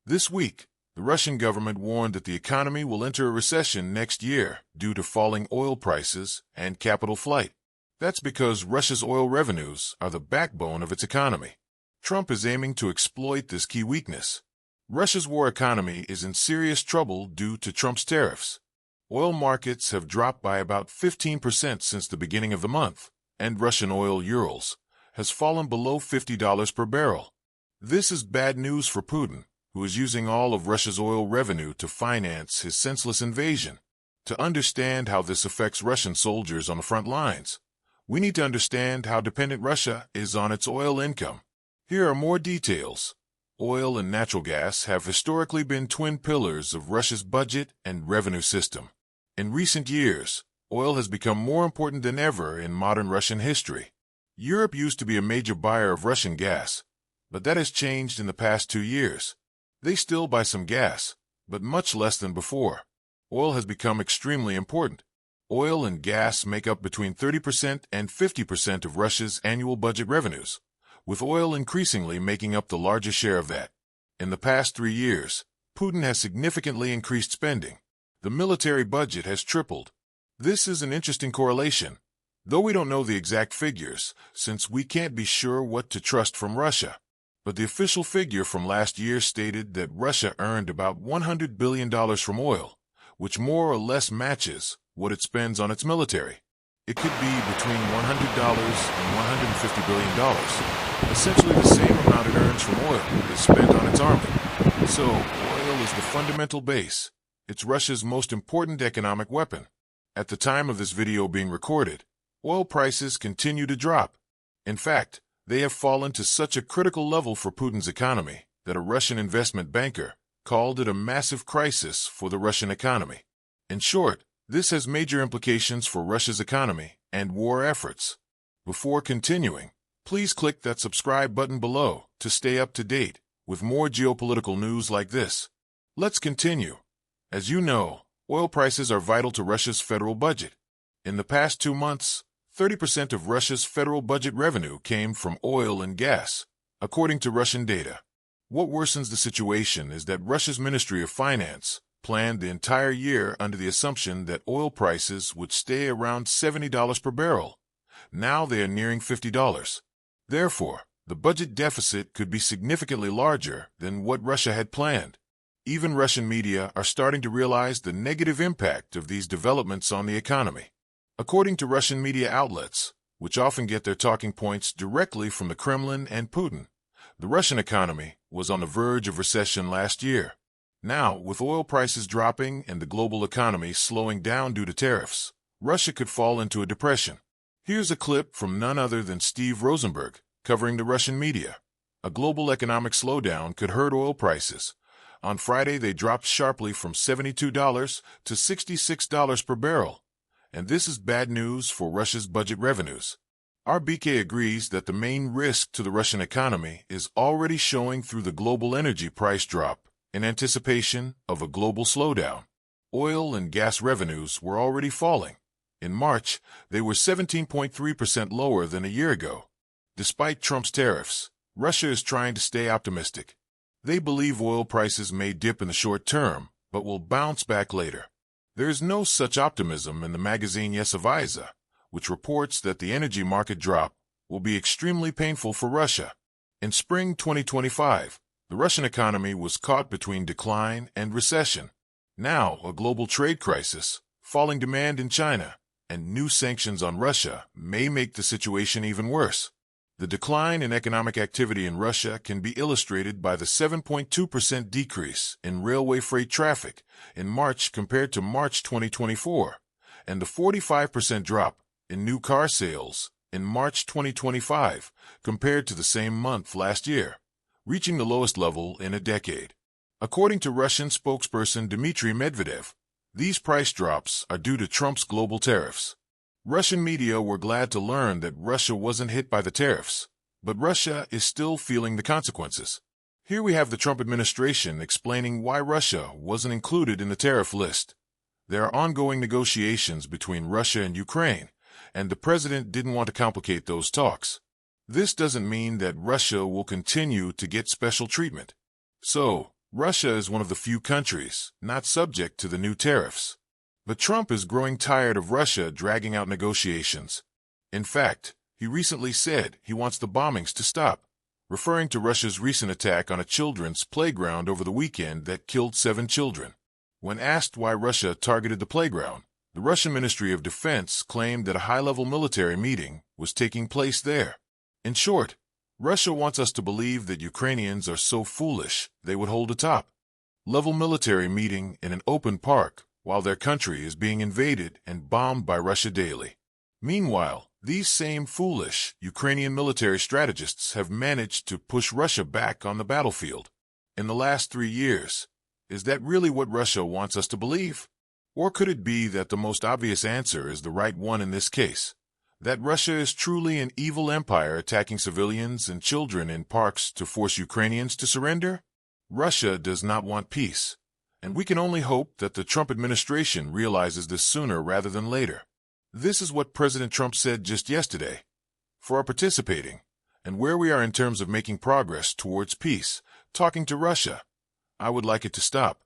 This week, the Russian government warned that the economy will enter a recession next year due to falling oil prices and capital flight. That's because Russia's oil revenues are the backbone of its economy. Trump is aiming to exploit this key weakness. Russia's war economy is in serious trouble due to Trump's tariffs. Oil markets have dropped by about 15% since the beginning of the month, and Russian oil Urals has fallen below $50 per barrel. This is bad news for Putin, who is using all of Russia's oil revenue to finance his senseless invasion. To understand how this affects Russian soldiers on the front lines, we need to understand how dependent Russia is on its oil income. Here are more details. Oil and natural gas have historically been twin pillars of Russia's budget and revenue system. In recent years, oil has become more important than ever in modern Russian history. Europe used to be a major buyer of Russian gas, but that has changed in the past 2 years. They still buy some gas, but much less than before. Oil has become extremely important. Oil and gas make up between 30% and 50% of Russia's annual budget revenues, with oil increasingly making up the largest share of that. In the past 3 years, Putin has significantly increased spending. The military budget has tripled. This is an interesting correlation, though we don't know the exact figures, since we can't be sure what to trust from Russia. But the official figure from last year stated that Russia earned about $100 billion from oil, which more or less matches what it spends on its military. It could be between $100 and $150 billion. Essentially the same amount it earns from oil is spent on its army. So, oil is the fundamental base. It's Russia's most important economic weapon. At the time of this video being recorded, oil prices continue to drop. In fact, they have fallen to such a critical level for Putin's economy that a Russian investment banker called it a massive crisis for the Russian economy. In short, this has major implications for Russia's economy and war efforts. Before continuing, please click that subscribe button below to stay up to date with more geopolitical news like this. Let's continue. As you know, oil prices are vital to Russia's federal budget. In the past 2 months, 30% of Russia's federal budget revenue came from oil and gas, according to Russian data. What worsens the situation is that Russia's Ministry of Finance planned the entire year under the assumption that oil prices would stay around $70 per barrel. Now they are nearing $50. Therefore, the budget deficit could be significantly larger than what Russia had planned. Even Russian media are starting to realize the negative impact of these developments on the economy. According to Russian media outlets, which often get their talking points directly from the Kremlin and Putin, the Russian economy was on the verge of recession last year. Now, with oil prices dropping and the global economy slowing down due to tariffs, Russia could fall into a depression. Here's a clip from none other than Steve Rosenberg covering the Russian media. A global economic slowdown could hurt oil prices. On Friday, they dropped sharply from $72 to $66 per barrel. And this is bad news for Russia's budget revenues. RBK agrees that the main risk to the Russian economy is already showing through the global energy price drop in anticipation of a global slowdown. Oil and gas revenues were already falling. In March, they were 17.3% lower than a year ago. Despite Trump's tariffs, Russia is trying to stay optimistic. They believe oil prices may dip in the short term, but will bounce back later. There is no such optimism in the magazine Yesavaiza, which reports that the energy market drop will be extremely painful for Russia. In spring 2025, the Russian economy was caught between decline and recession. Now, a global trade crisis, falling demand in China, and new sanctions on Russia may make the situation even worse. The decline in economic activity in Russia can be illustrated by the 7.2% decrease in railway freight traffic in March compared to March 2024, and the 45% drop in new car sales in March 2025 compared to the same month last year, reaching the lowest level in a decade. According to Russian spokesperson Dmitry Medvedev, these price drops are due to Trump's global tariffs. Russian media were glad to learn that Russia wasn't hit by the tariffs, but Russia is still feeling the consequences. Here we have the Trump administration explaining why Russia wasn't included in the tariff list. There are ongoing negotiations between Russia and Ukraine, and the president didn't want to complicate those talks. This doesn't mean that Russia will continue to get special treatment. So, Russia is one of the few countries not subject to the new tariffs. But Trump is growing tired of Russia dragging out negotiations. In fact, he recently said he wants the bombings to stop, referring to Russia's recent attack on a children's playground over the weekend that killed 7 children. When asked why Russia targeted the playground, the Russian Ministry of Defense claimed that a high-level military meeting was taking place there. In short, Russia wants us to believe that Ukrainians are so foolish they would hold a top-level military meeting in an open park while their country is being invaded and bombed by Russia daily. Meanwhile, these same foolish Ukrainian military strategists have managed to push Russia back on the battlefield. In the last 3 years, is that really what Russia wants us to believe? Or could it be that the most obvious answer is the right one in this case? That Russia is truly an evil empire attacking civilians and children in parks to force Ukrainians to surrender? Russia does not want peace, and we can only hope that the Trump administration realizes this sooner rather than later. This is what President Trump said just yesterday. For our participating, and where we are in terms of making progress towards peace, talking to Russia, I would like it to stop.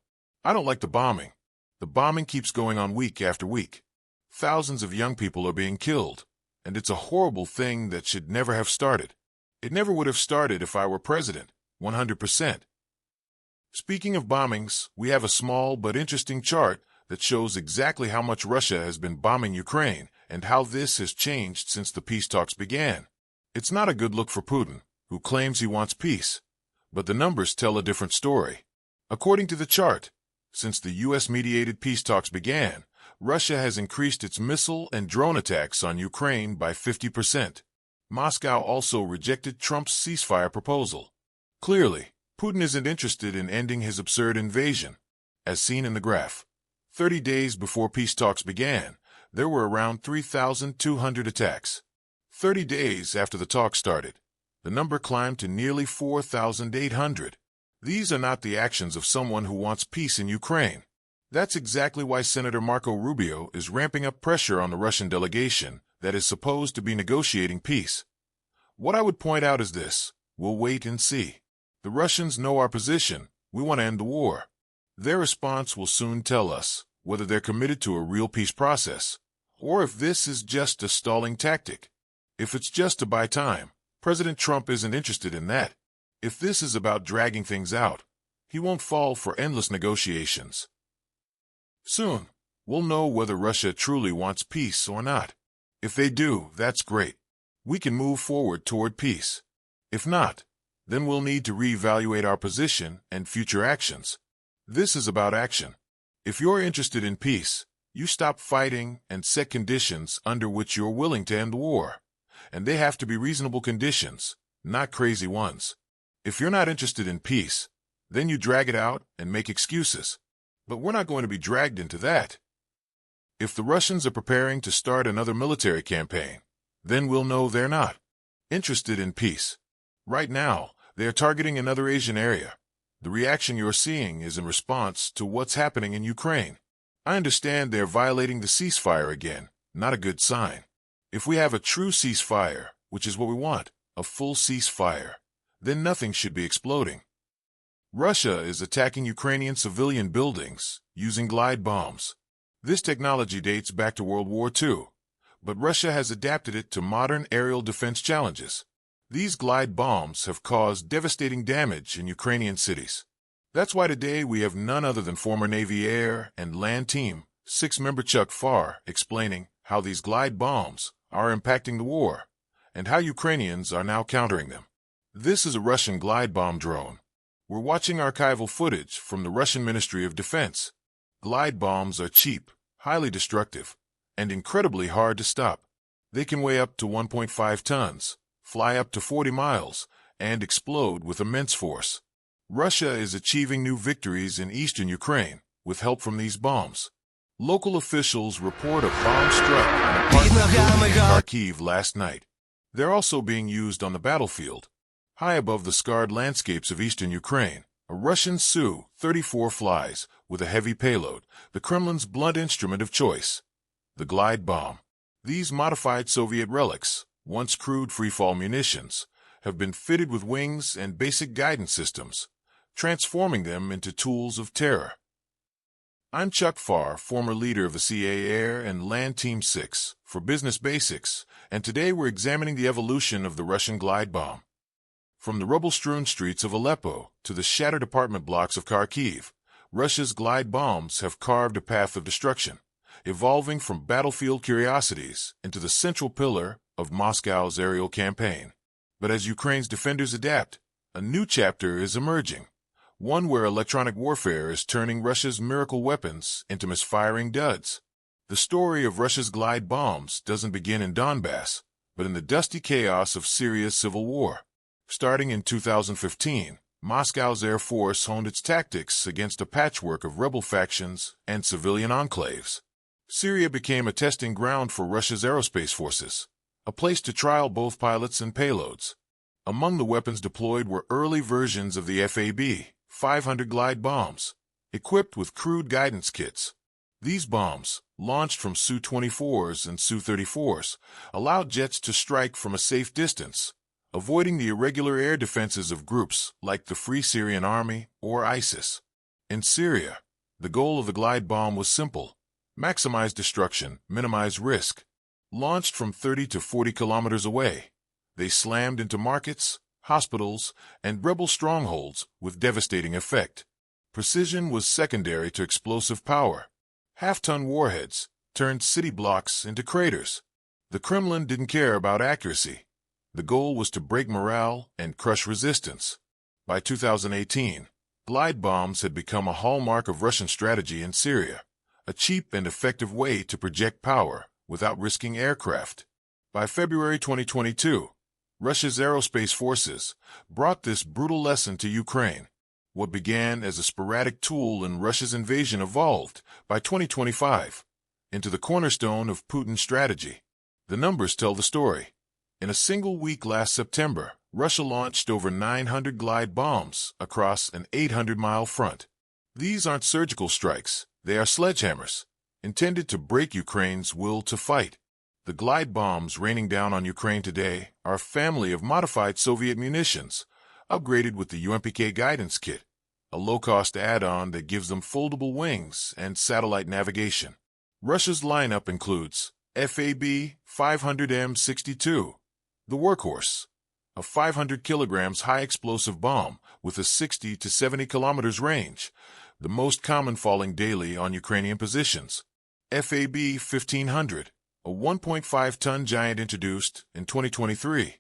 I don't like the bombing. The bombing keeps going on week after week. Thousands of young people are being killed, and it's a horrible thing that should never have started. It never would have started if I were president, 100%. Speaking of bombings, we have a small but interesting chart that shows exactly how much Russia has been bombing Ukraine and how this has changed since the peace talks began. It's not a good look for Putin, who claims he wants peace, but the numbers tell a different story. According to the chart, since the U.S.-mediated peace talks began, Russia has increased its missile and drone attacks on Ukraine by 50%. Moscow also rejected Trump's ceasefire proposal. Clearly, Putin isn't interested in ending his absurd invasion. As seen in the graph, 30 days before peace talks began, there were around 3,200 attacks. 30 days after the talks started, the number climbed to nearly 4,800. These are not the actions of someone who wants peace in Ukraine. That's exactly why Senator Marco Rubio is ramping up pressure on the Russian delegation that is supposed to be negotiating peace. What I would point out is this: we'll wait and see. The Russians know our position. We want to end the war. Their response will soon tell us whether they're committed to a real peace process, or if this is just a stalling tactic. If it's just to buy time, President Trump isn't interested in that. If this is about dragging things out, he won't fall for endless negotiations. Soon, we'll know whether Russia truly wants peace or not. If they do, that's great. We can move forward toward peace. If not, then we'll need to reevaluate our position and future actions. This is about action. If you're interested in peace, you stop fighting and set conditions under which you're willing to end the war. And they have to be reasonable conditions, not crazy ones. If you're not interested in peace, then you drag it out and make excuses. But we're not going to be dragged into that. If the Russians are preparing to start another military campaign, then we'll know they're not interested in peace. Right now, they are targeting another Asian area. The reaction you're seeing is in response to what's happening in Ukraine. I understand they're violating the ceasefire again, not a good sign. If we have a true ceasefire, which is what we want, a full ceasefire, then nothing should be exploding. Russia is attacking Ukrainian civilian buildings using glide bombs. This technology dates back to World War II, but Russia has adapted it to modern aerial defense challenges. These glide bombs have caused devastating damage in Ukrainian cities. That's why today we have none other than former Navy Air and Land Team 6-member Chuck Farr explaining how these glide bombs are impacting the war and how Ukrainians are now countering them. This is a Russian glide bomb drone. We're watching archival footage from the Russian Ministry of Defense. Glide bombs are cheap, highly destructive, and incredibly hard to stop. They can weigh up to 1.5 tons, fly up to 40 miles, and explode with immense force. Russia is achieving new victories in eastern Ukraine with help from these bombs. Local officials report a bomb struck on a apartment building in Kharkiv last night. They're also being used on the battlefield. High above the scarred landscapes of eastern Ukraine, a Russian Su-34 flies with a heavy payload, the Kremlin's blunt instrument of choice, the glide bomb. These modified Soviet relics, once crude freefall munitions, have been fitted with wings and basic guidance systems. transforming them into tools of terror. I'm Chuck Farr, former leader of the CA Air and Land Team 6 for Business Basics, and today we're examining the evolution of the Russian glide bomb. From the rubble-strewn streets of Aleppo to the shattered apartment blocks of Kharkiv, Russia's glide bombs have carved a path of destruction, evolving from battlefield curiosities into the central pillar of Moscow's aerial campaign. But as Ukraine's defenders adapt, a new chapter is emerging. One where electronic warfare is turning Russia's miracle weapons into misfiring duds. The story of Russia's glide bombs doesn't begin in Donbass, but in the dusty chaos of Syria's civil war. Starting in 2015, Moscow's Air Force honed its tactics against a patchwork of rebel factions and civilian enclaves. Syria became a testing ground for Russia's aerospace forces, a place to trial both pilots and payloads. Among the weapons deployed were early versions of the FAB-500 glide bombs, equipped with crude guidance kits. These bombs, launched from Su-24s and Su-34s, allowed jets to strike from a safe distance, avoiding the irregular air defenses of groups like the Free Syrian Army or ISIS. In Syria, the goal of the glide bomb was simple: maximize destruction, minimize risk. Launched from 30 to 40 kilometers away, they slammed into markets, hospitals, and rebel strongholds with devastating effect. Precision was secondary to explosive power. Half-ton warheads turned city blocks into craters. The Kremlin didn't care about accuracy. The goal was to break morale and crush resistance. By 2018, glide bombs had become a hallmark of Russian strategy in Syria, a cheap and effective way to project power without risking aircraft. By February 2022, Russia's aerospace forces brought this brutal lesson to Ukraine. What began as a sporadic tool in Russia's invasion evolved, by 2025, into the cornerstone of Putin's strategy. The numbers tell the story. In a single week last September, Russia launched over 900 glide bombs across an 800-mile front. These aren't surgical strikes, they are sledgehammers, intended to break Ukraine's will to fight. The glide bombs raining down on Ukraine today are a family of modified Soviet munitions, upgraded with the UMPK guidance kit, a low-cost add-on that gives them foldable wings and satellite navigation. Russia's lineup includes FAB-500M62, the workhorse, a 500 kilograms high-explosive bomb with a 60 to 70 kilometers range, the most common falling daily on Ukrainian positions. FAB-1500, a 1.5-ton giant introduced in 2023,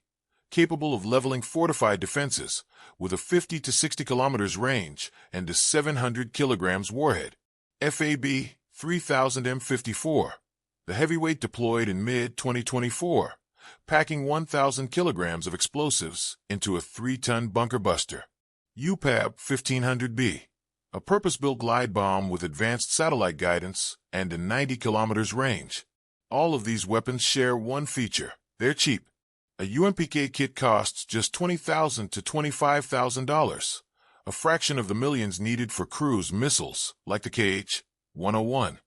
capable of leveling fortified defenses with a 50 to 60 kilometers range and a 700 kilograms warhead. FAB-3000M54, the heavyweight deployed in mid-2024, packing 1,000 kilograms of explosives into a 3-ton bunker buster. UPAB-1500B, a purpose-built glide bomb with advanced satellite guidance and a 90 kilometers range. All of these weapons share one feature: they're cheap. A UMPK kit costs just $20,000 to $25,000, a fraction of the millions needed for cruise missiles like the KH-101.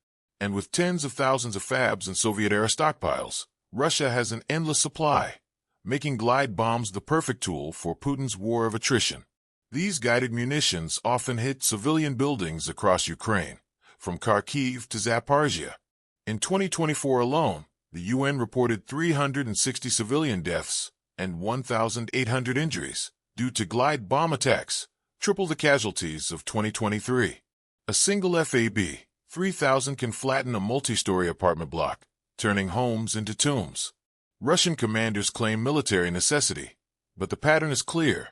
And with tens of thousands of FABs and Soviet-era stockpiles, Russia has an endless supply, making glide bombs the perfect tool for Putin's war of attrition. These guided munitions often hit civilian buildings across Ukraine, from Kharkiv to Zaporizhia. In 2024 alone, the UN reported 360 civilian deaths and 1,800 injuries due to glide bomb attacks, triple the casualties of 2023. A single FAB-3000 can flatten a multi-story apartment block, turning homes into tombs. Russian commanders claim military necessity, but the pattern is clear.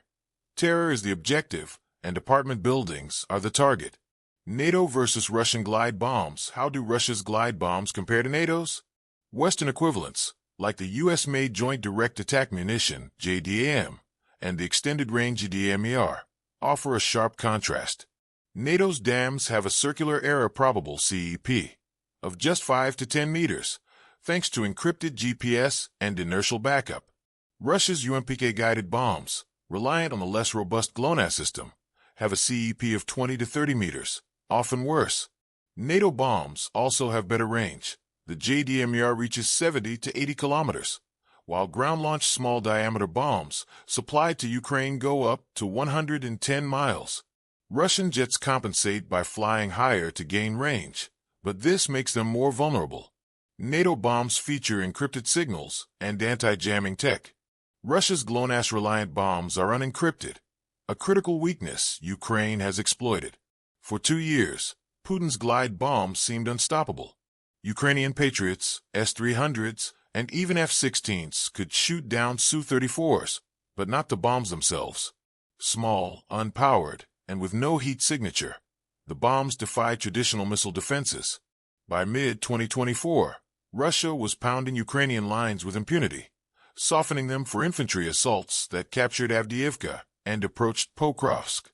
Terror is the objective, and apartment buildings are the target. NATO versus Russian glide bombs. How do Russia's glide bombs compare to NATO's? Western equivalents, like the U.S.-made Joint Direct Attack Munition, JDAM, and the Extended-Range JDAMER, offer a sharp contrast. NATO's DAMs have a circular-era probable CEP of just 5 to 10 meters, thanks to encrypted GPS and inertial backup. Russia's UMPK-guided bombs, reliant on the less robust GLONASS system, have a CEP of 20 to 30 meters, often worse. NATO bombs also have better range. The JDAMER reaches 70 to 80 kilometers, while ground-launched small-diameter bombs supplied to Ukraine go up to 110 miles. Russian jets compensate by flying higher to gain range, but this makes them more vulnerable. NATO bombs feature encrypted signals and anti-jamming tech. Russia's GLONASS-reliant bombs are unencrypted, a critical weakness Ukraine has exploited. For 2 years, Putin's glide bombs seemed unstoppable. Ukrainian Patriots, S-300s, and even F-16s could shoot down Su-34s, but not the bombs themselves. Small, unpowered, and with no heat signature, the bombs defied traditional missile defenses. By mid-2024, Russia was pounding Ukrainian lines with impunity, softening them for infantry assaults that captured Avdiivka and approached Pokrovsk.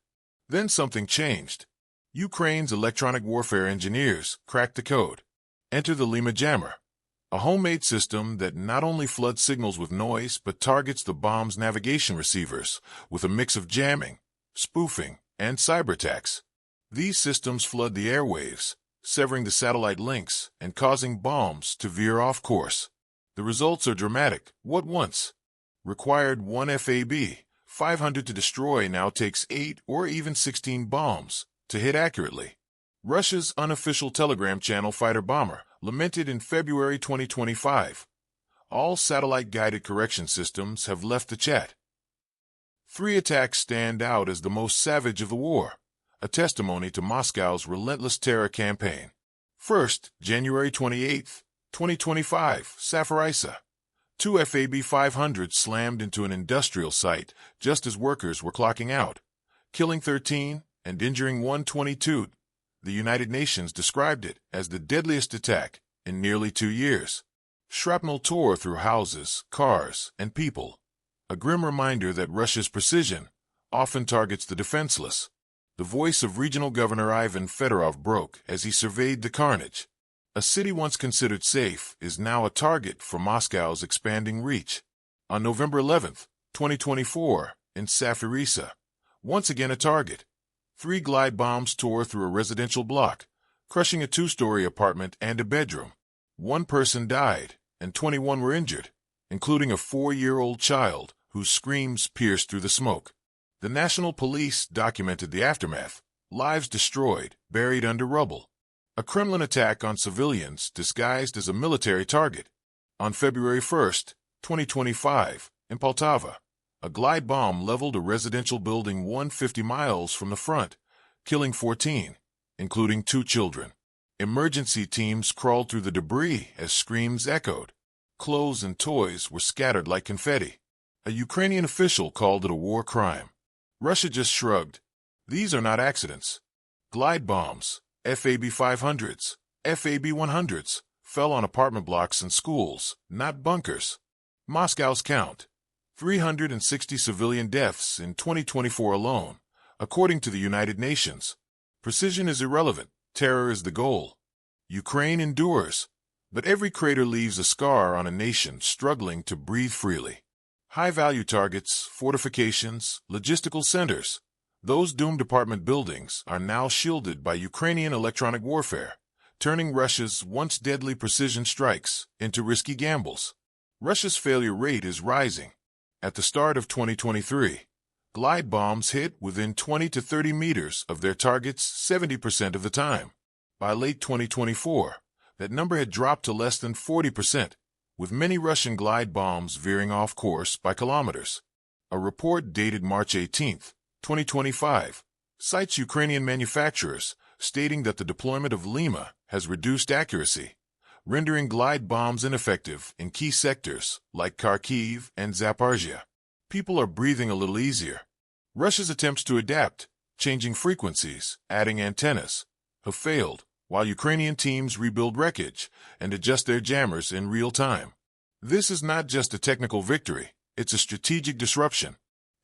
Then something changed. Ukraine's electronic warfare engineers cracked the code. Enter the Lima Jammer, a homemade system that not only floods signals with noise but targets the bomb's navigation receivers with a mix of jamming, spoofing, and cyber attacks. These systems flood the airwaves, severing the satellite links and causing bombs to veer off course. The results are dramatic. What once required one FAB-500 to destroy now takes 8 or even 16 bombs to hit accurately. Russia's unofficial Telegram channel fighter bomber lamented in February 2025. All satellite-guided correction systems have left the chat. 3 attacks stand out as the most savage of the war, a testimony to Moscow's relentless terror campaign. First, January 28, 2025, Safarisa. 2 FAB-500s slammed into an industrial site just as workers were clocking out, killing 13 and injuring 122. The United Nations described it as the deadliest attack in nearly 2 years. Shrapnel tore through houses, cars, and people, a grim reminder that Russia's precision often targets the defenseless. The voice of regional governor Ivan Fedorov broke as he surveyed the carnage. A city once considered safe is now a target for Moscow's expanding reach. On November 11, 2024, in Safarisa, once again a target. 3 glide bombs tore through a residential block, crushing a 2-story apartment and a bedroom. 1 person died, and 21 were injured, including a 4-year-old child whose screams pierced through the smoke. The National Police documented the aftermath: lives destroyed, buried under rubble. A Kremlin attack on civilians disguised as a military target. On February 1, 2025, in Poltava, a glide bomb leveled a residential building 150 miles from the front, killing 14, including 2 children. Emergency teams crawled through the debris as screams echoed. Clothes and toys were scattered like confetti. A Ukrainian official called it a war crime. Russia just shrugged. These are not accidents. Glide bombs, FAB-500s, FAB-100s, fell on apartment blocks and schools, not bunkers. Moscow's count: 360 civilian deaths in 2024 alone, according to the United Nations. Precision is irrelevant. Terror is the goal. Ukraine endures, but every crater leaves a scar on a nation struggling to breathe freely. High-value targets, fortifications, logistical centers. Those doomed apartment buildings are now shielded by Ukrainian electronic warfare, turning Russia's once deadly precision strikes into risky gambles. Russia's failure rate is rising. At the start of 2023, glide bombs hit within 20 to 30 meters of their targets 70% of the time. By late 2024, that number had dropped to less than 40%, with many Russian glide bombs veering off course by kilometers. A report dated March 18, 2025, cites Ukrainian manufacturers, stating that the deployment of Lima has reduced accuracy, rendering glide bombs ineffective in key sectors like Kharkiv and Zaporizhia. People are breathing a little easier. Russia's attempts to adapt, changing frequencies, adding antennas, have failed, while Ukrainian teams rebuild wreckage and adjust their jammers in real time. This is not just a technical victory, it's a strategic disruption.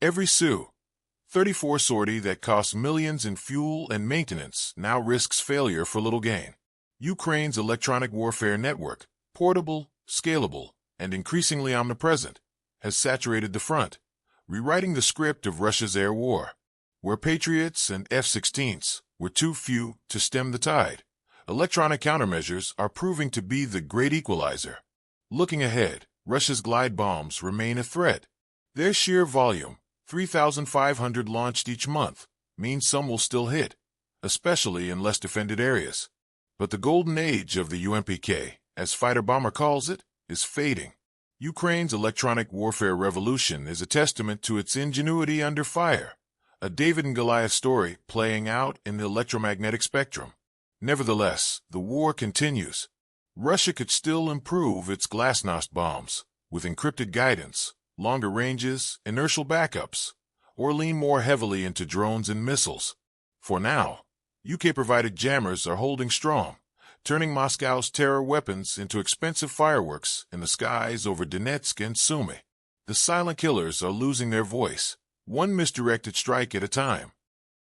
Every Su-34 sortie that costs millions in fuel and maintenance now risks failure for little gain. Ukraine's electronic warfare network, portable, scalable, and increasingly omnipresent, has saturated the front, rewriting the script of Russia's air war. Where Patriots and F-16s were too few to stem the tide, electronic countermeasures are proving to be the great equalizer. Looking ahead, Russia's glide bombs remain a threat. Their sheer volume, 3,500 launched each month, means some will still hit, especially in less defended areas. But the golden age of the UMPK, as Fighter Bomber calls it, is fading. Ukraine's electronic warfare revolution is a testament to its ingenuity under fire, a David and Goliath story playing out in the electromagnetic spectrum. Nevertheless, the war continues. Russia could still improve its Glasnost bombs, with encrypted guidance, longer ranges, inertial backups, or lean more heavily into drones and missiles. For now, UK-provided jammers are holding strong, turning Moscow's terror weapons into expensive fireworks in the skies over Donetsk and Sumy. The silent killers are losing their voice, one misdirected strike at a time.